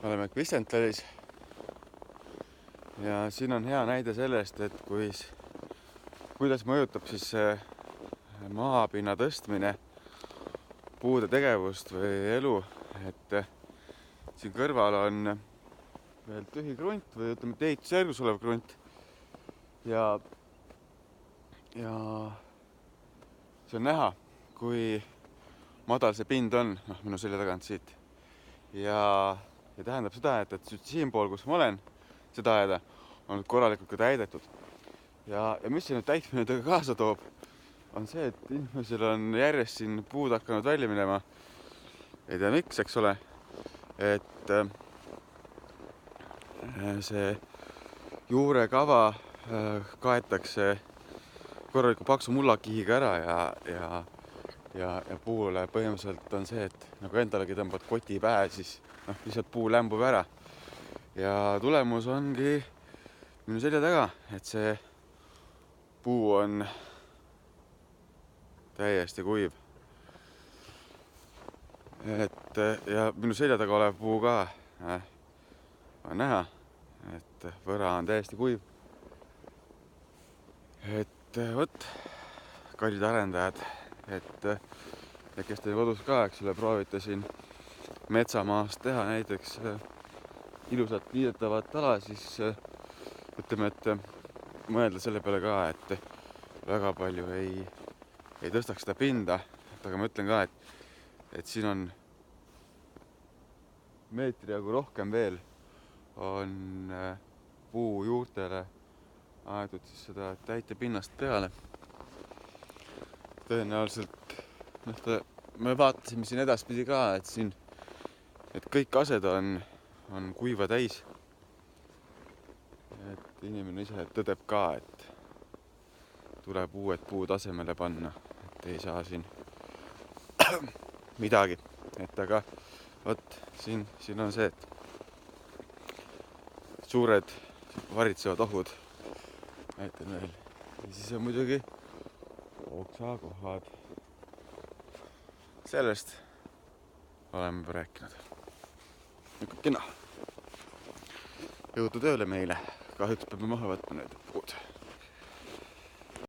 oleme Kvistentleris ja siin on hea näide sellest, et kuidas mõjutab siis see maapinna tõstmine puude tegevust või elu, et siin kõrval on veel tühi krunt või ütleme, et ehitusjärgus olev krunt ja see on näha, kui madal see pind on, minu selja tagant siit. Ja tähendab seda, et siinpool, kus ma olen, seda aeda on korralikult ka täidetud. Ja mis see nüüd täitmine kaasa toob, on see, et inimesel on järjest siin puud hakanud välja minema. Ei tea miks, eks ole, et see juurekava kaetakse korraliku paksu mullakihiga ära ja puule põhimõtteliselt on see, et nagu endalegi tõmbad koti pähe, siis lihtsalt puu lämbub ära. Ja tulemus ongi minu selja taga, et see puu on täiesti kuiv. Ja minu selja taga olev puu ka on näha, et võra on täiesti kuiv. Võt, kallid arendajad, kes teie kodus ka, eks ole, proovite siin metsamaast teha näiteks ilusat liidetavat ala, siis ütleme, et mõelda selle peale ka, et väga palju ei tõstaks seda pinda. Aga ma ütlen ka, et siin on meetri jagu rohkem veel on puu juurtele aetud siis seda täitepinnast peale. Tõenäoliselt, me vaatasime siin edaspidi ka, et kõik ased on kuiva täis. Et inimene ise tõdeb ka, et tuleb uued puud asemele panna, et ei saa siin midagi. Aga võt, siin on see, et suured varitsevad ohud näitan veel. Ja siis on muidugi oksakohad. Sellest oleme juba rääkinud. Kena. Jõudu tööle meile. Kahjuks peame maha võtma need puud.